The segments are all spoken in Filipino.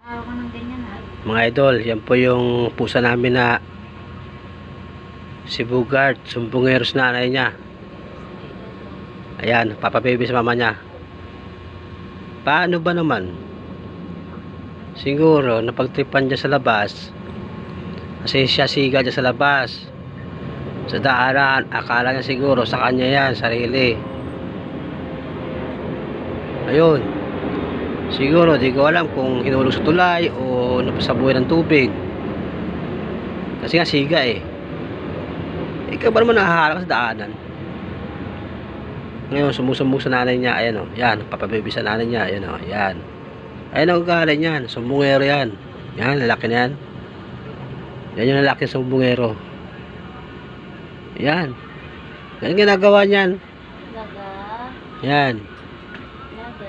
Araw ka ng ganyan ha. Mga idol, yan po yung pusa namin na si Bugart, sumbungeros nanay niya. Ayan, papababy sa mama niya. Paano ba naman? Siguro, napagtripan niya sa labas. Kasi siya siga dyan sa labas. Sa daanan, akala niya siguro sa kanya yan, sarili. Ayun. Siguro, di ko alam kung hinulog sa tulay o napasabuhay ng tubig. Kasi nga siga eh. Ikaw ba naman nakaharap sa daanan? Ngayon, sumusumbong sa nanay niya. Ayan o, yan, papababy sa nanay niya. Ayan o, yan. Ayan ang ugali niyan, sumbungero yan. Yan, lalaki na yan. Yan yung lalaki sa sumbungero. Yan. Yan ang ginagawa niyan. Laga. Yan. Laga.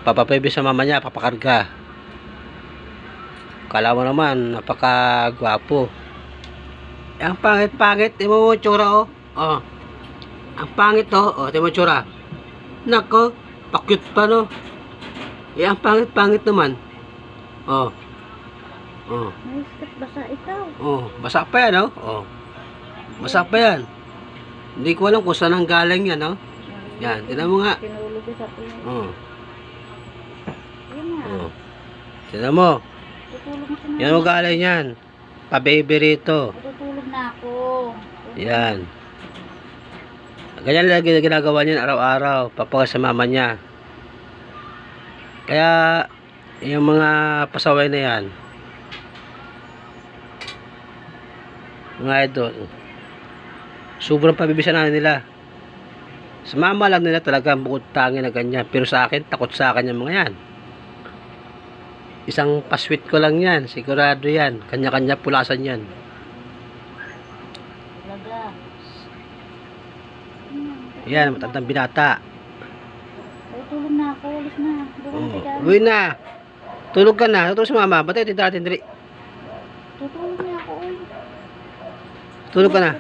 Papababy sa mama niya, papakarga. Kala mo naman, napakagwapo. Ang pangit-pangit, timo mo tsura oh. Oh. Ang pangit to, oh, timo tsura. Nako, pa-cute pa no. Eh, ang pangit-pangit naman. Oh. Oh. May skat basa ikaw. Oh, basa pa yan, oh. Oh. Basa pa yan. Hindi ko alam kung saan ang galing yan, oh. Yan, tingnan mo nga. Tinulog ko sa tingin. Oh. Yan nga. Oh. Tingnan mo. Tutulog mo sa mga. Yan ang galing yan. Pa-baby rito. Tutulog na ako. Yan. Ganyan lagi na ginagawa niyan araw-araw. Papaga sa mama niya. Kaya, yung mga pasaway na yan, mga idol, sobrang pabibisan na nila. Sa mama lang nila talaga bukod tangi na ganyan. Pero sa akin, takot sa akin yung mga yan. Isang pasweet ko lang yan. Sigurado yan. Kanya-kanya pulasan yan. Laga. Yan, matandang binata. Tutulog na ako. Alis na. Oh, uwi na. Tulog ka na. Tutulog sa mama. Ba't tayo titiratin diri? Tutulog na ako. Uy. Tulog ka na.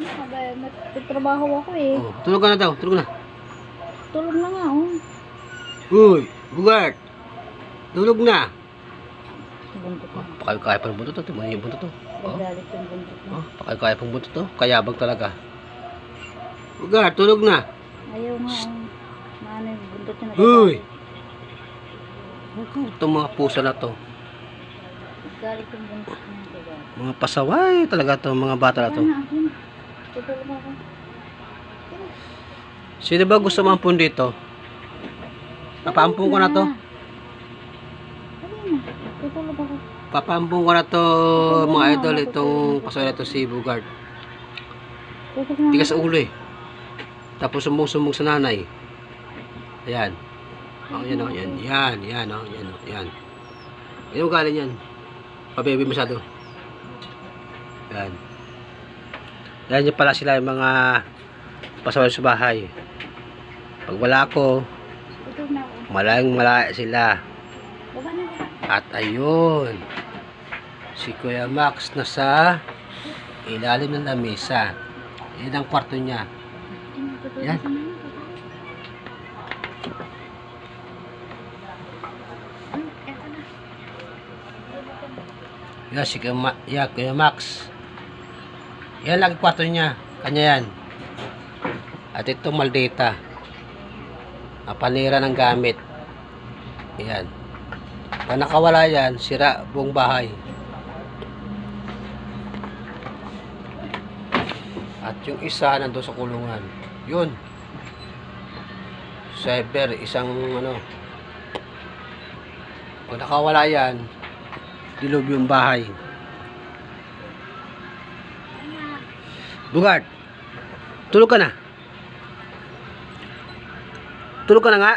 Nagtrabaho ako eh. Oh, tulog ka na daw. Tulog na. Tulog na nga oh. Uy, Bugart. Tulog na. Buntot na. Pakay-kaya pa ng buntot to. Tingnan yung buntot to. Oh, Nagalit yung buntot na. oh, pakay-kaya pang buntot to. Kayabag talaga. Bugart, tulog na. Ayaw nga oh. Maano yung buntot niya Uy. nagagalit. Itong mga pusa na to. Nagalit yung buntot niya nagagalit. Mga pasaway talaga to. Mga bata na to. Ano ako? Tutulog ako. Sino ba gusto mampun dito? Papampun ko na to. Ayun na. Tutulog ako. Papampun ko na to mga idol. Itong pasaway na to si Bugart. Tutulog na Tigas ako. sa ulo eh. Tapos sumbong-sumbong sa nanay. Ayan. Oh, yan oh, yan. Yan, yan oh, yan oh, yan. Ayun galing yan. Pa-baby masyado. Yan. Yan yung pala sila yung mga pasaway sa bahay. Pag wala ako, Tutulog na ako. malayang malaya sila. Baba na ako. At ayun. Si Kuya Max nasa ilalim ng lamesa. Yan ang kwarto niya. Tutulog Yan. sa mga. Eto na. Yan si Kuya Max. Yan lagi kwarto niya. Kanya yan. At itong maldita. Panira ng gamit. Yan. Pag nakawala yan, sira buong bahay. At yung isa nandun sa kulungan. Yun. Cyber, isang ano. Pag nakawala yan, dilob yung bahay. Bugart, tulog ka na. Tulog ka na nga.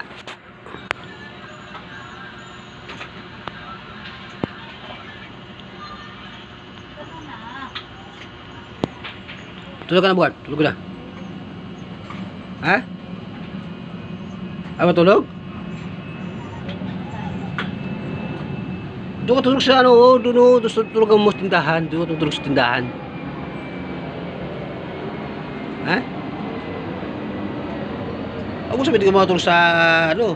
Tulog ka na, Bugart. Tulog ka na. Ha? Ay, matulog? Doon ka tulog sa ano, oh, doon oh, tulog ang most tindahan. Doon ka tulog sa tindahan. Ha? Ako sabi, hindi ka makatulog sa, ano,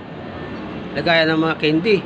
lagayan ng mga candy.